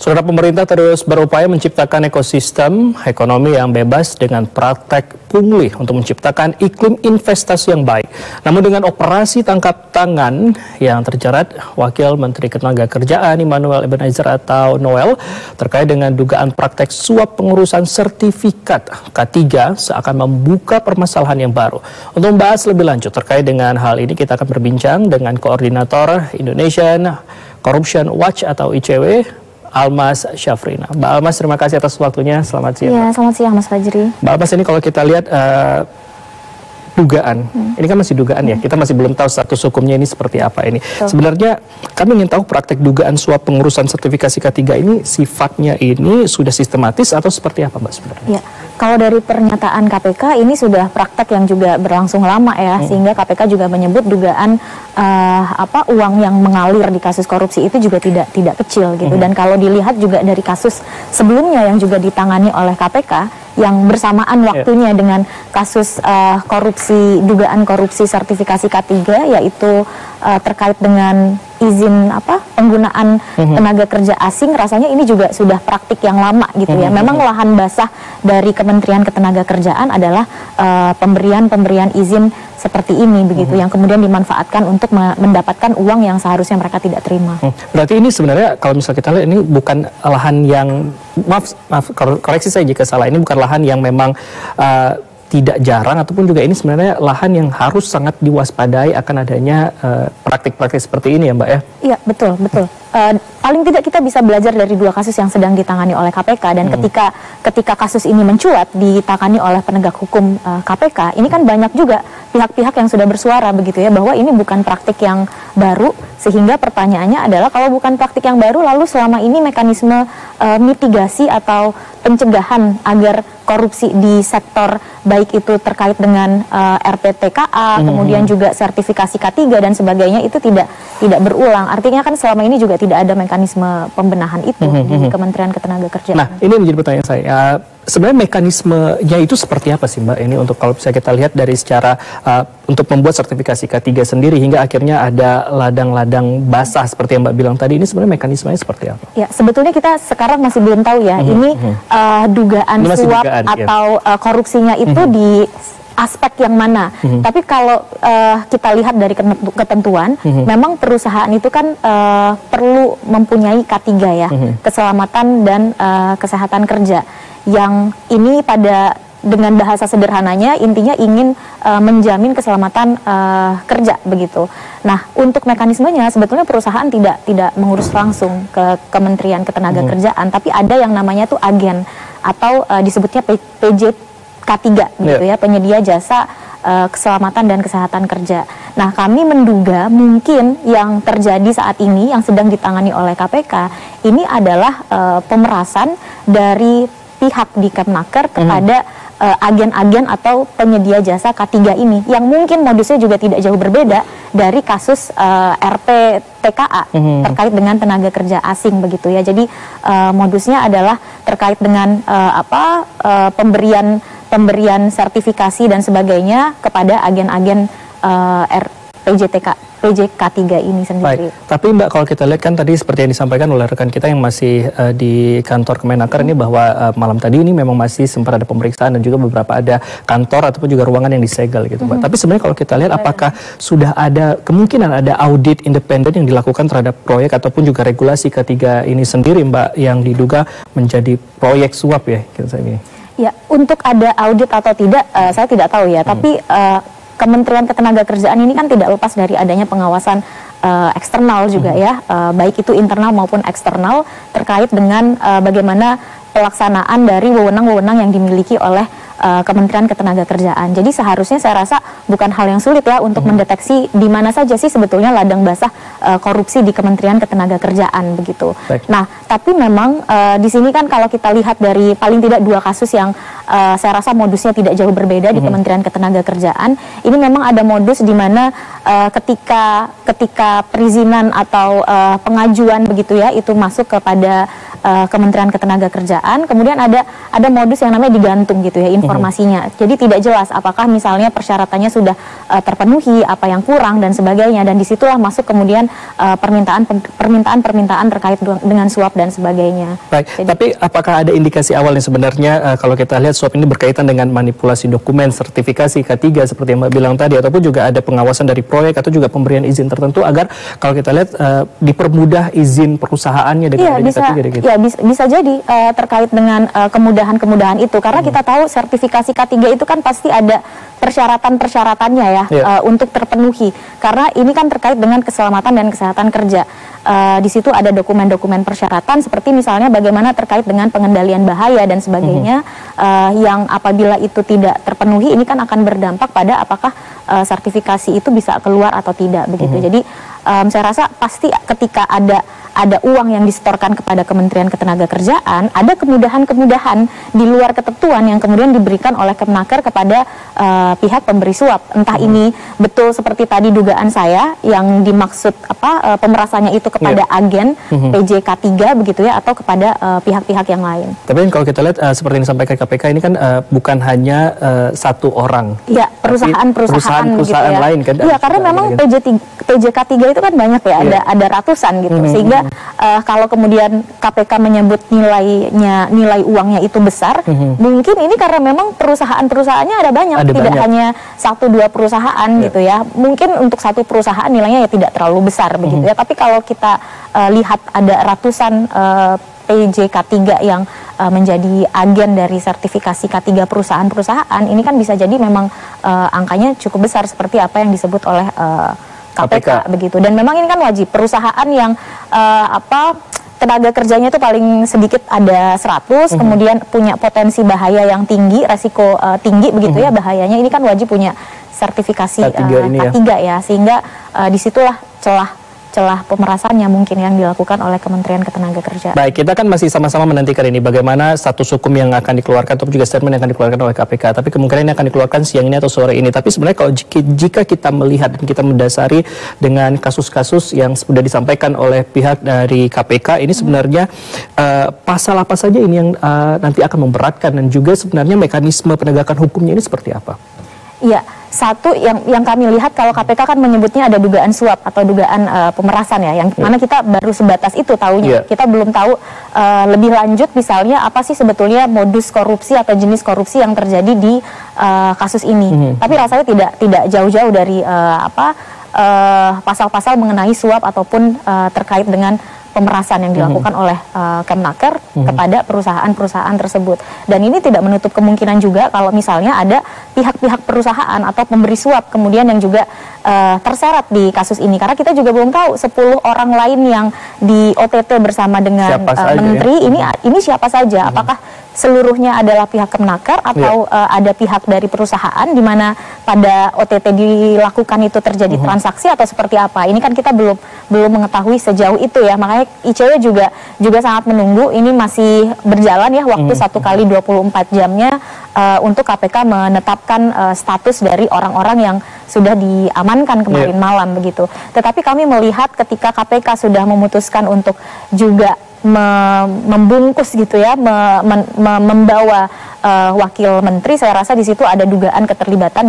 Saudara, pemerintah terus berupaya menciptakan ekosistem ekonomi yang bebas dengan praktek pungli untuk menciptakan iklim investasi yang baik. Namun dengan operasi tangkap tangan yang terjerat Wakil Menteri Ketenagakerjaan Immanuel Ebenezer atau Noel terkait dengan dugaan praktek suap pengurusan sertifikat K3 seakan membuka permasalahan yang baru. Untuk membahas lebih lanjut terkait dengan hal ini, kita akan berbincang dengan Koordinator Indonesian Corruption Watch atau ICW, Almas Syafrina. Mbak Almas, terima kasih atas waktunya. Selamat siang. Ya, selamat siang Mas Fajri. Mbak Almas, ini kalau kita lihat dugaan, ini kan masih dugaan ya, kita masih belum tahu status hukumnya ini seperti apa ini. Sebenarnya kami ingin tahu praktek dugaan suap pengurusan sertifikasi K3 ini sifatnya ini sudah sistematis atau seperti apa Mbak sebenarnya? Ya, kalau dari pernyataan KPK ini sudah praktek yang juga berlangsung lama ya, sehingga KPK juga menyebut dugaan uang yang mengalir di kasus korupsi itu juga tidak kecil gitu. Dan kalau dilihat juga dari kasus sebelumnya yang juga ditangani oleh KPK yang bersamaan waktunya dengan kasus dugaan korupsi sertifikasi K3, yaitu terkait dengan izin penggunaan tenaga kerja asing, rasanya ini juga sudah praktik yang lama gitu ya. Memang lahan basah dari Kementerian Ketenagakerjaan adalah pemberian izin seperti ini begitu, yang kemudian dimanfaatkan untuk mendapatkan uang yang seharusnya mereka tidak terima. Berarti ini sebenarnya kalau misalnya kita lihat ini bukan lahan yang maaf koreksi saya jika salah, ini bukan lahan yang memang tidak jarang, ataupun juga ini sebenarnya lahan yang harus sangat diwaspadai akan adanya praktik-praktik seperti ini ya Mbak ya? Iya, betul. Paling tidak kita bisa belajar dari dua kasus yang sedang ditangani oleh KPK, dan ketika kasus ini mencuat ditangani oleh penegak hukum KPK, ini kan banyak juga pihak-pihak yang sudah bersuara begitu ya, bahwa ini bukan praktik yang baru, sehingga pertanyaannya adalah kalau bukan praktik yang baru, lalu selama ini mekanisme mitigasi atau pencegahan agar korupsi di sektor baik itu terkait dengan RPTKA, kemudian juga sertifikasi K3 dan sebagainya itu tidak berulang. Artinya kan selama ini juga tidak ada mekanisme pembenahan itu di Kementerian Ketenagakerjaan. Nah, ini menjadi pertanyaan saya. Sebenarnya mekanismenya itu seperti apa sih Mbak? Ini untuk kalau bisa kita lihat dari secara untuk membuat sertifikasi K3 sendiri hingga akhirnya ada ladang-ladang basah seperti yang Mbak bilang tadi, ini sebenarnya mekanismenya seperti apa? Ya, sebetulnya kita sekarang masih belum tahu ya. Ini dugaan suap atau korupsinya itu di aspek yang mana. Tapi kalau kita lihat dari ketentuan, memang perusahaan itu kan perlu mempunyai K3 ya, keselamatan dan kesehatan kerja. Yang ini dengan bahasa sederhananya intinya ingin menjamin keselamatan kerja begitu. Nah, untuk mekanismenya sebetulnya perusahaan tidak mengurus langsung ke Kementerian Ketenagakerjaan, tapi ada yang namanya tuh agen atau disebutnya PJ K3 gitu ya, penyedia jasa keselamatan dan kesehatan kerja. Nah, kami menduga mungkin yang terjadi saat ini yang sedang ditangani oleh KPK ini adalah pemerasan dari pihak di Kemnaker kepada agen-agen atau penyedia jasa K3 ini, yang mungkin modusnya juga tidak jauh berbeda dari kasus RPTKA terkait dengan tenaga kerja asing begitu ya. Jadi modusnya adalah terkait dengan pemberian sertifikasi dan sebagainya kepada agen-agen PJ K3 ini sendiri. Baik. Tapi Mbak, kalau kita lihat kan tadi seperti yang disampaikan oleh rekan kita yang masih di kantor Kemenaker ini, bahwa malam tadi ini memang masih sempat ada pemeriksaan dan juga beberapa ada kantor ataupun juga ruangan yang disegel gitu Mbak. Tapi sebenarnya kalau kita lihat apakah sudah ada kemungkinan ada audit independen yang dilakukan terhadap proyek ataupun juga regulasi K3 ini sendiri Mbak, yang diduga menjadi proyek suap ya kita ini? Ya, untuk ada audit atau tidak saya tidak tahu ya, tapi Kementerian Ketenagakerjaan ini kan tidak lepas dari adanya pengawasan eksternal juga ya, baik itu internal maupun eksternal terkait dengan bagaimana pelaksanaan dari wewenang-wewenang yang dimiliki oleh Kementerian Ketenagakerjaan. Jadi seharusnya saya rasa bukan hal yang sulit ya untuk mendeteksi di mana saja sih sebetulnya ladang basah korupsi di Kementerian Ketenagakerjaan begitu. Baik. Nah, tapi memang di sini kan kalau kita lihat dari paling tidak dua kasus yang saya rasa modusnya tidak jauh berbeda di Kementerian Ketenagakerjaan, ini memang ada modus di mana ketika perizinan atau pengajuan begitu ya itu masuk kepada Kementerian Ketenagakerjaan, kemudian ada modus yang namanya digantung gitu ya informasinya. Jadi tidak jelas apakah misalnya persyaratannya sudah terpenuhi, apa yang kurang dan sebagainya, dan disitulah masuk kemudian permintaan terkait dengan suap dan sebagainya. Baik, jadi, tapi apakah ada indikasi awalnya sebenarnya kalau kita lihat suap ini berkaitan dengan manipulasi dokumen, sertifikasi K3 seperti yang Mbak bilang tadi, ataupun juga ada pengawasan dari proyek atau juga pemberian izin tertentu agar kalau kita lihat dipermudah izin perusahaannya dengan K3 gitu. Ya, bisa jadi terkait dengan kemudahan-kemudahan itu, karena kita tahu sertifikasi K3 itu kan pasti ada persyaratan-persyaratannya ya, untuk terpenuhi, karena ini kan terkait dengan keselamatan dan kesehatan kerja. Di situ ada dokumen-dokumen persyaratan seperti misalnya bagaimana terkait dengan pengendalian bahaya dan sebagainya, yang apabila itu tidak terpenuhi ini kan akan berdampak pada apakah sertifikasi itu bisa keluar atau tidak begitu. Jadi saya rasa pasti ketika ada uang yang disetorkan kepada Kementerian Ketenagakerjaan, ada kemudahan-kemudahan di luar ketentuan yang kemudian diberikan oleh Kemenaker kepada pihak pemberi suap. Entah ini betul seperti tadi dugaan saya yang dimaksud pemerasannya itu kepada agen PJ K3 begitu ya, atau kepada pihak-pihak yang lain. Tapi kalau kita lihat seperti yang disampaikan KPK ini kan bukan hanya satu orang. Ya, perusahaan gitu ya. Lain kan. Iya, karena memang PJ K3 itu kan banyak ya, ada ratusan gitu. Sehingga kalau kemudian KPK menyebut nilai uangnya itu besar, mungkin ini karena memang perusahaannya ada banyak, tidak hanya 1-2 perusahaan gitu ya. Mungkin untuk satu perusahaan nilainya ya tidak terlalu besar begitu ya. Tapi kalau kita lihat ada ratusan PJ K3 yang menjadi agen dari sertifikasi K3 perusahaan-perusahaan, ini kan bisa jadi memang angkanya cukup besar seperti apa yang disebut oleh KPK begitu. Dan memang ini kan wajib perusahaan yang tenaga kerjanya itu paling sedikit ada 100, kemudian punya potensi bahaya yang tinggi, resiko tinggi begitu ya bahayanya, ini kan wajib punya sertifikasi K3 ya, sehingga disitulah celah pemerasannya mungkin yang dilakukan oleh Kementerian Ketenagakerjaan. Baik, kita kan masih sama-sama menantikan ini bagaimana status hukum yang akan dikeluarkan atau juga statement yang akan dikeluarkan oleh KPK. Tapi kemungkinan ini akan dikeluarkan siang ini atau sore ini. Tapi sebenarnya kalau jika kita melihat dan kita mendasari dengan kasus-kasus yang sudah disampaikan oleh pihak dari KPK, ini sebenarnya pasal apa saja ini yang nanti akan memberatkan, dan juga sebenarnya mekanisme penegakan hukumnya ini seperti apa? Iya, satu yang kami lihat kalau KPK kan menyebutnya ada dugaan suap atau dugaan pemerasan ya, yang mana kita baru sebatas itu tahunya. Kita belum tahu lebih lanjut misalnya apa sih sebetulnya modus korupsi atau jenis korupsi yang terjadi di kasus ini. Tapi rasanya tidak jauh-jauh dari pasal-pasal mengenai suap ataupun terkait dengan pemerasan yang dilakukan oleh Kemenaker kepada perusahaan-perusahaan tersebut. Dan ini tidak menutup kemungkinan juga kalau misalnya ada pihak-pihak perusahaan atau pemberi suap kemudian yang juga terseret di kasus ini. Karena kita juga belum tahu 10 orang lain yang di OTT bersama dengan menteri ini siapa saja. Apakah seluruhnya adalah pihak Kemenaker atau ada pihak dari perusahaan di mana pada OTT dilakukan itu terjadi transaksi atau seperti apa? Ini kan kita belum mengetahui sejauh itu ya. Makanya ICW juga sangat menunggu. Ini masih berjalan ya waktu 1 kali 24 jamnya untuk KPK menetapkan status dari orang-orang yang sudah diamankan kemarin malam begitu. Tetapi kami melihat ketika KPK sudah memutuskan untuk juga membungkus gitu ya, membawa wakil menteri, saya rasa di situ ada dugaan keterlibatan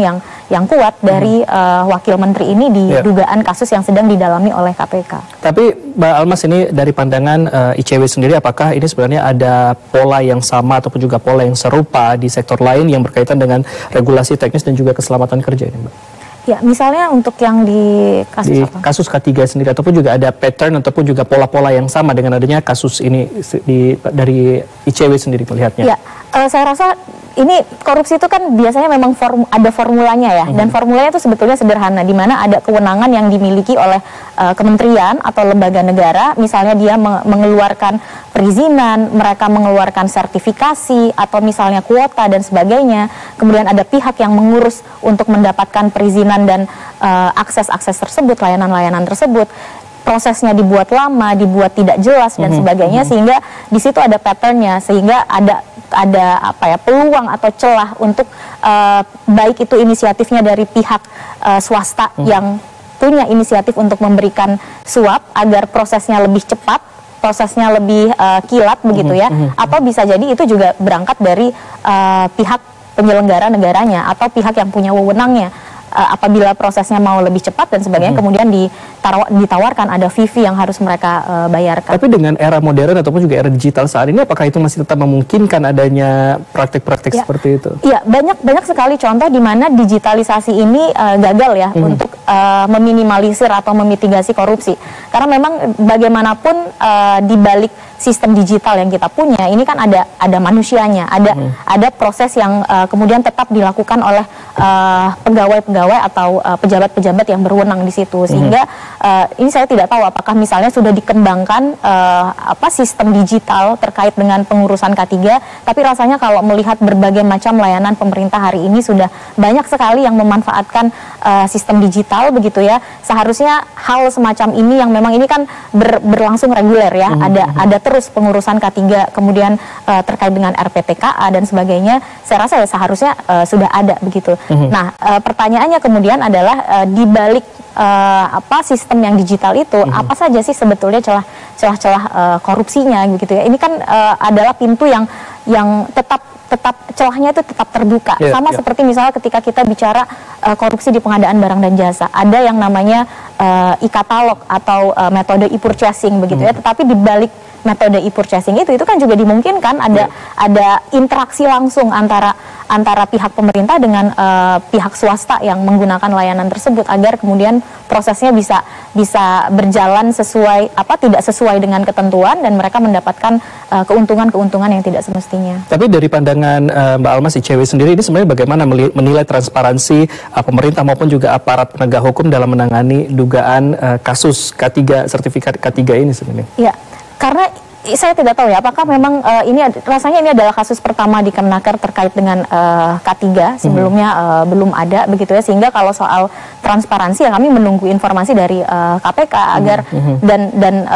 yang kuat dari wakil menteri ini di dugaan kasus yang sedang didalami oleh KPK. Tapi Mbak Almas, ini dari pandangan ICW sendiri, apakah ini sebenarnya ada pola yang sama ataupun juga pola yang serupa di sektor lain yang berkaitan dengan regulasi teknis dan juga keselamatan kerja ini, Mbak? Ya, misalnya untuk yang di kasus K3 sendiri, ataupun juga ada pattern ataupun juga pola-pola yang sama dengan adanya kasus ini dari ICW sendiri melihatnya? Ya, saya rasa ini korupsi itu kan biasanya memang ada formulanya ya, dan formulanya itu sebetulnya sederhana, di mana ada kewenangan yang dimiliki oleh kementerian atau lembaga negara, misalnya dia mengeluarkan perizinan, mereka mengeluarkan sertifikasi atau misalnya kuota dan sebagainya, kemudian ada pihak yang mengurus untuk mendapatkan perizinan dan akses-akses tersebut, layanan-layanan tersebut. Prosesnya dibuat lama, dibuat tidak jelas dan sebagainya, sehingga di situ ada patternnya, sehingga ada peluang atau celah untuk baik itu inisiatifnya dari pihak swasta yang punya inisiatif untuk memberikan suap agar prosesnya lebih cepat, prosesnya lebih kilat begitu ya, atau bisa jadi itu juga berangkat dari pihak penyelenggara negaranya atau pihak yang punya wewenangnya. Apabila prosesnya mau lebih cepat dan sebagainya, kemudian ditawarkan ada fee yang harus mereka bayarkan. Tapi dengan era modern ataupun juga era digital saat ini, apakah itu masih tetap memungkinkan adanya praktek-praktek seperti itu? Iya, banyak sekali contoh di mana digitalisasi ini gagal ya untuk meminimalisir atau memitigasi korupsi. Karena memang bagaimanapun di balik sistem digital yang kita punya ini kan ada manusianya, ada proses yang kemudian tetap dilakukan oleh pegawai-pegawai atau pejabat-pejabat yang berwenang di situ, sehingga ini saya tidak tahu apakah misalnya sudah dikembangkan sistem digital terkait dengan pengurusan K3, tapi rasanya kalau melihat berbagai macam layanan pemerintah hari ini sudah banyak sekali yang memanfaatkan sistem digital begitu ya. Seharusnya hal semacam ini yang memang ini kan berlangsung reguler ya, ada terus pengurusan K3 kemudian terkait dengan RPTKA dan sebagainya, saya rasa ya seharusnya sudah ada begitu. Nah, pertanyaannya kemudian adalah di balik sistem yang digital itu apa saja sih sebetulnya celah-celah korupsinya gitu ya. Ini kan adalah pintu yang tetap celahnya itu tetap terbuka. Sama seperti misalnya ketika kita bicara korupsi di pengadaan barang dan jasa, ada yang namanya e-katalog atau metode e-purchasing begitu ya. Tetapi di balik metode e-purchasing itu kan juga dimungkinkan ada interaksi langsung antara pihak pemerintah dengan pihak swasta yang menggunakan layanan tersebut agar kemudian prosesnya bisa berjalan tidak sesuai dengan ketentuan dan mereka mendapatkan keuntungan yang tidak semestinya. Tapi dari pandangan Mbak Almas ICW sendiri ini sebenarnya bagaimana menilai transparansi pemerintah maupun juga aparat penegak hukum dalam menangani dugaan kasus K3 sertifikat K3 ini sebenarnya? Ya, karena saya tidak tahu ya apakah memang rasanya ini adalah kasus pertama di Kemenaker terkait dengan K3, sebelumnya belum ada begitu ya, sehingga kalau soal transparansi ya kami menunggu informasi dari KPK agar dan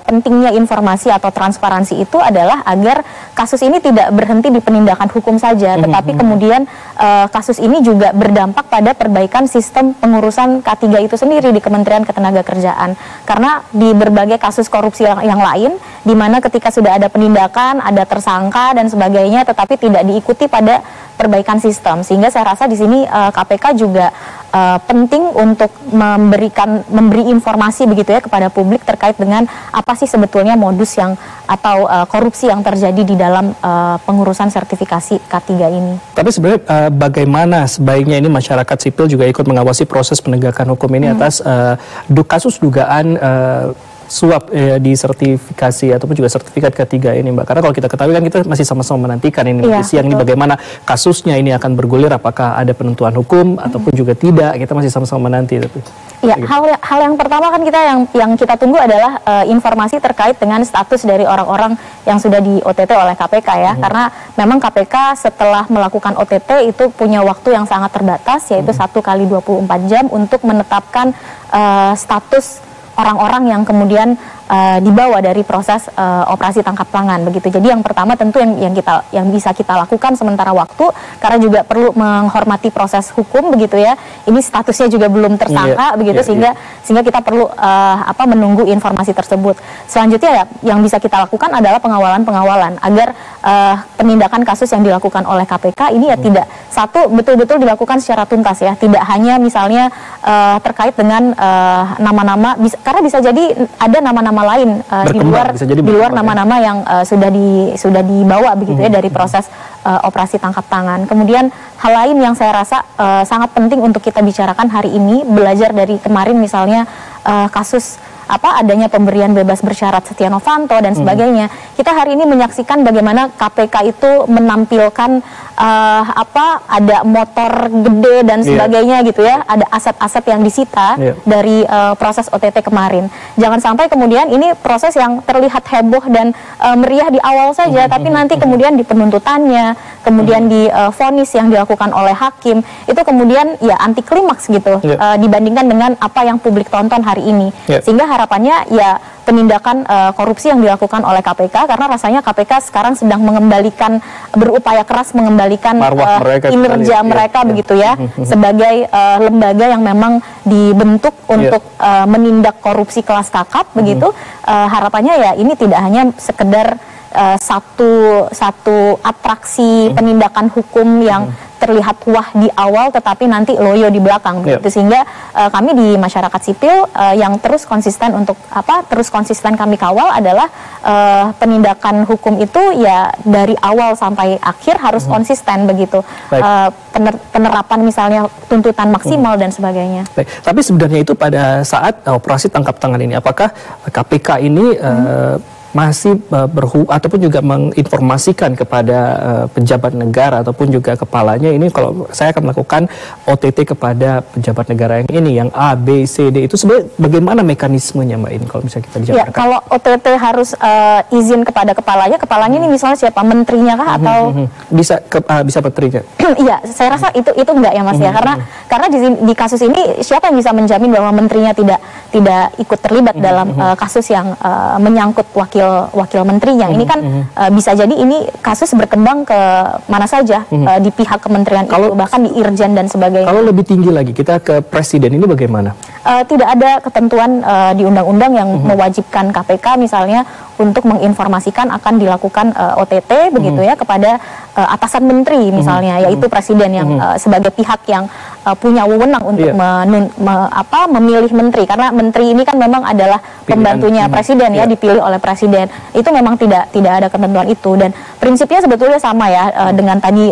pentingnya informasi atau transparansi itu adalah agar kasus ini tidak berhenti di penindakan hukum saja, tetapi kemudian kasus ini juga berdampak pada perbaikan sistem pengurusan K3 itu sendiri di Kementerian Ketenagakerjaan, karena di berbagai kasus korupsi yang lain di mana ketika sudah ada penindakan, ada tersangka dan sebagainya, tetapi tidak diikuti pada perbaikan sistem, sehingga saya rasa di sini KPK juga penting untuk memberi informasi begitu ya kepada publik terkait dengan apa sih sebetulnya modus atau korupsi yang terjadi di dalam pengurusan sertifikasi K3 ini. Tapi sebenarnya bagaimana sebaiknya ini masyarakat sipil juga ikut mengawasi proses penegakan hukum ini atas kasus dugaan suap di sertifikasi ataupun juga sertifikat K3 ini, Mbak. Karena kalau kita ketahui kan kita masih sama-sama menantikan ini siang ini bagaimana kasusnya ini akan bergulir, apakah ada penentuan hukum ataupun juga tidak, kita masih sama-sama menanti. Ya, hal yang pertama kan yang kita tunggu adalah informasi terkait dengan status dari orang-orang yang sudah di OTT oleh KPK ya, karena memang KPK setelah melakukan OTT itu punya waktu yang sangat terbatas, yaitu 1 kali 24 jam untuk menetapkan status orang-orang yang kemudian dibawa dari proses operasi tangkap tangan begitu. Jadi yang pertama tentu yang bisa kita lakukan sementara waktu, karena juga perlu menghormati proses hukum begitu ya. Ini statusnya juga belum tersangka begitu, sehingga kita perlu menunggu informasi tersebut. Selanjutnya ya yang bisa kita lakukan adalah pengawalan agar penindakan kasus yang dilakukan oleh KPK ini ya tidak betul-betul dilakukan secara tuntas ya, tidak hanya misalnya terkait dengan nama-nama, karena bisa jadi ada nama-nama lain di luar nama-nama yang sudah dibawa begitu ya dari proses operasi tangkap tangan. Kemudian hal lain yang saya rasa sangat penting untuk kita bicarakan hari ini, belajar dari kemarin misalnya kasus adanya pemberian bebas bersyarat Setia Novanto dan sebagainya. Kita hari ini menyaksikan bagaimana KPK itu menampilkan ada motor gede dan sebagainya gitu ya, ada aset-aset yang disita dari proses OTT kemarin. Jangan sampai kemudian ini proses yang terlihat heboh dan meriah di awal saja, tapi nanti kemudian di penuntutannya, kemudian di vonis yang dilakukan oleh hakim, itu kemudian ya anti klimaks gitu dibandingkan dengan apa yang publik tonton hari ini. Sehingga harapannya ya penindakan korupsi yang dilakukan oleh KPK, karena rasanya KPK sekarang sedang berupaya keras mengembalikan kinerja mereka begitu ya, sebagai lembaga yang memang dibentuk untuk menindak korupsi kelas kakap begitu. Harapannya ya ini tidak hanya sekedar satu atraksi penindakan hukum yang terlihat wah di awal tetapi nanti loyo di belakang begitu. Sehingga kami di masyarakat sipil yang terus konsisten kami kawal adalah penindakan hukum itu ya dari awal sampai akhir harus konsisten begitu. Penerapan misalnya tuntutan maksimal dan sebagainya. Baik. Tapi sebenarnya itu pada saat operasi tangkap tangan ini, apakah KPK ini masih ataupun juga menginformasikan kepada pejabat negara ataupun juga kepalanya ini, kalau saya akan melakukan OTT kepada pejabat negara yang ini, yang A, B, C, D, itu sebenarnya bagaimana mekanismenya Mbak ini kalau misalnya kita dijabarkan? Ya, kalau OTT harus izin kepada kepalanya ini misalnya siapa, menterinya kah atau bisa menterinya? Iya, saya rasa itu enggak ya Mas ya, karena di kasus ini siapa yang bisa menjamin bahwa menterinya tidak ikut terlibat dalam kasus yang menyangkut wakil menterinya. Ini kan bisa jadi ini kasus berkembang ke mana saja di pihak kementerian itu, bahkan di Irjen dan sebagainya. Kalau lebih tinggi lagi kita ke presiden, ini bagaimana? Tidak ada ketentuan di undang-undang yang mewajibkan KPK misalnya untuk menginformasikan akan dilakukan OTT begitu ya kepada atasan menteri misalnya, yaitu presiden yang sebagai pihak yang punya wewenang untuk memilih menteri, karena menteri ini kan memang adalah pembantunya presiden ya, dipilih oleh presiden. Itu memang tidak ada ketentuan itu, dan prinsipnya sebetulnya sama ya dengan tadi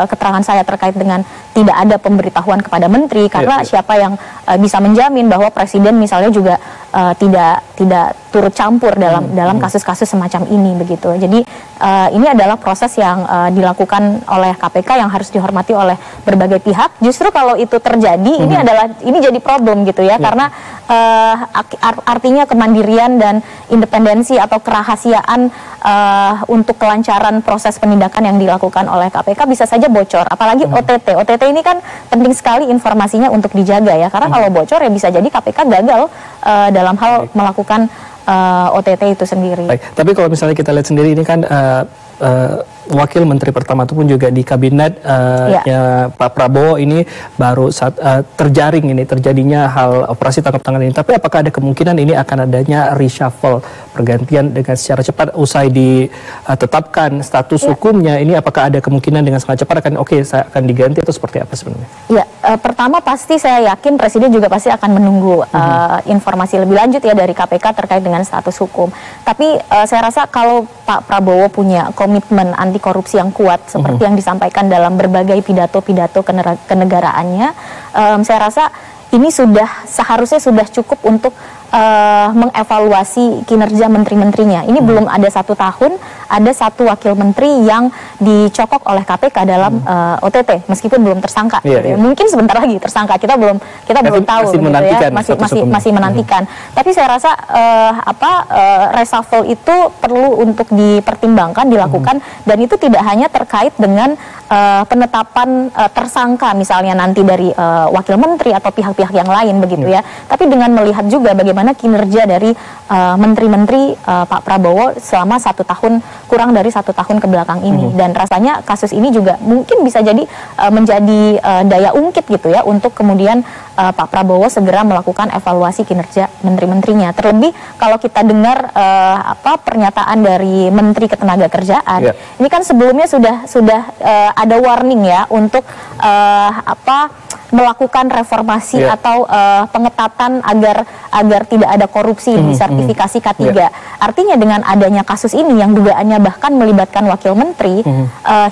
keterangan saya terkait dengan tidak ada pemberitahuan kepada menteri, karena siapa yang bisa menjamin bahwa presiden misalnya juga tidak turut campur dalam kasus-kasus semacam ini begitu. Jadi ini adalah proses yang dilakukan oleh KPK yang harus dihormati oleh berbagai pihak. Justru kalau itu terjadi, ini jadi problem gitu ya, karena artinya kemandirian dan independensi atau kerahasiaan untuk kelancaran proses penindakan yang dilakukan oleh KPK bisa saja bocor, apalagi OTT ini kan penting sekali informasinya untuk dijaga ya, karena kalau bocor ya bisa jadi KPK gagal dalam hal melakukan OTT itu sendiri. Baik. Tapi kalau misalnya kita lihat sendiri ini kan wakil menteri pertama itu pun juga di kabinet ya, Pak Prabowo ini baru saat terjadinya hal operasi tangkap tangan ini. Tapi apakah ada kemungkinan ini akan adanya reshuffle, pergantian dengan secara cepat usai ditetapkan status hukumnya ini? Apakah ada kemungkinan dengan sangat cepat saya akan diganti atau seperti apa sebenarnya? Ya, pertama pasti saya yakin presiden juga pasti akan menunggu informasi lebih lanjut ya dari KPK terkait dengan status hukum. Tapi saya rasa kalau Pak Prabowo punya komitmen anti korupsi yang kuat seperti yang disampaikan dalam berbagai pidato-pidato kenegaraannya, saya rasa ini seharusnya sudah cukup untuk mengevaluasi kinerja menteri-menterinya. Ini belum ada 1 tahun, ada 1 wakil menteri yang dicokok oleh KPK dalam OTT, meskipun belum tersangka. Mungkin sebentar lagi tersangka, kita belum tahu, masih menantikan. Tapi saya rasa reshuffle itu perlu untuk dipertimbangkan, dilakukan, dan itu tidak hanya terkait dengan penetapan tersangka misalnya nanti dari wakil menteri atau pihak-pihak yang lain begitu ya, tapi dengan melihat juga bagaimana kinerja dari menteri-menteri Pak Prabowo selama 1 tahun, kurang dari 1 tahun ke belakang ini. Dan rasanya kasus ini juga mungkin bisa jadi menjadi daya ungkit gitu ya untuk kemudian Pak Prabowo segera melakukan evaluasi kinerja menteri-menterinya. Terlebih kalau kita dengar pernyataan dari Menteri Ketenagakerjaan, ini kan sebelumnya sudah ada warning ya untuk melakukan reformasi atau pengetatan agar tidak ada korupsi di sertifikasi K3. Artinya dengan adanya kasus ini yang dugaannya bahkan melibatkan wakil menteri,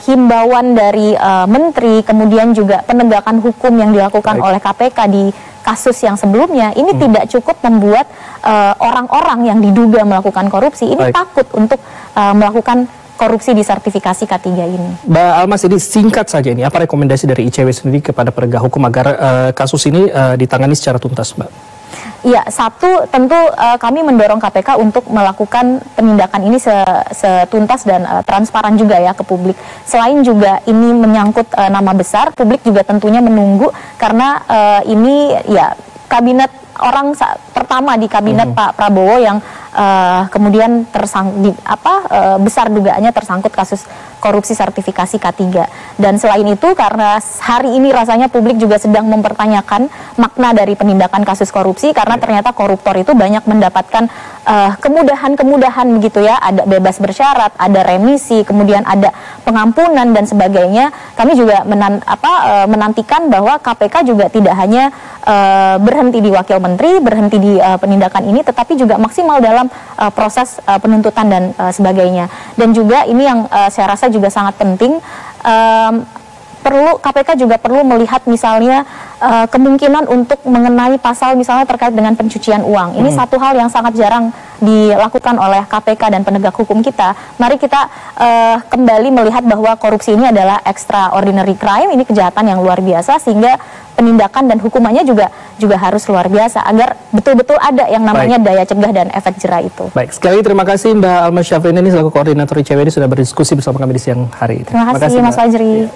himbauan dari menteri, kemudian juga penegakan hukum yang dilakukan oleh KPK di kasus yang sebelumnya, ini tidak cukup membuat orang-orang yang diduga melakukan korupsi ini takut untuk melakukan korupsi di sertifikasi K3 ini. Mbak Almas, ini singkat saja ini, apa rekomendasi dari ICW sendiri kepada penegak hukum agar kasus ini ditangani secara tuntas, Mbak? Ya, satu tentu kami mendorong KPK untuk melakukan penindakan ini setuntas dan transparan juga ya ke publik. Selain juga ini menyangkut nama besar, publik juga tentunya menunggu karena ini ya kabinet orang pertama di kabinet Pak Prabowo yang kemudian besar dugaannya tersangkut kasus korupsi sertifikasi K3. Dan selain itu karena hari ini rasanya publik juga sedang mempertanyakan makna dari penindakan kasus korupsi karena ternyata koruptor itu banyak mendapatkan kemudahan-kemudahan begitu ya, ada bebas bersyarat, ada remisi, kemudian ada pengampunan dan sebagainya. Kami juga menantikan bahwa KPK juga tidak hanya berhenti di wakil menteri, berhenti di penindakan ini, tetapi juga maksimal dalam proses penuntutan dan sebagainya. Dan juga ini yang saya rasa juga sangat penting, KPK juga perlu melihat misalnya kemungkinan untuk mengenai pasal misalnya terkait dengan pencucian uang. Ini satu hal yang sangat jarang dilakukan oleh KPK dan penegak hukum kita. Mari kita kembali melihat bahwa korupsi ini adalah extraordinary crime, ini kejahatan yang luar biasa, sehingga penindakan dan hukumannya juga harus luar biasa agar betul-betul ada yang namanya daya cegah dan efek jera itu. Baik, sekali lagi terima kasih Mbak Alma Syafrin ini selaku koordinator ICW ini sudah berdiskusi bersama kami di siang hari ini. Terima kasih Mas Fajri.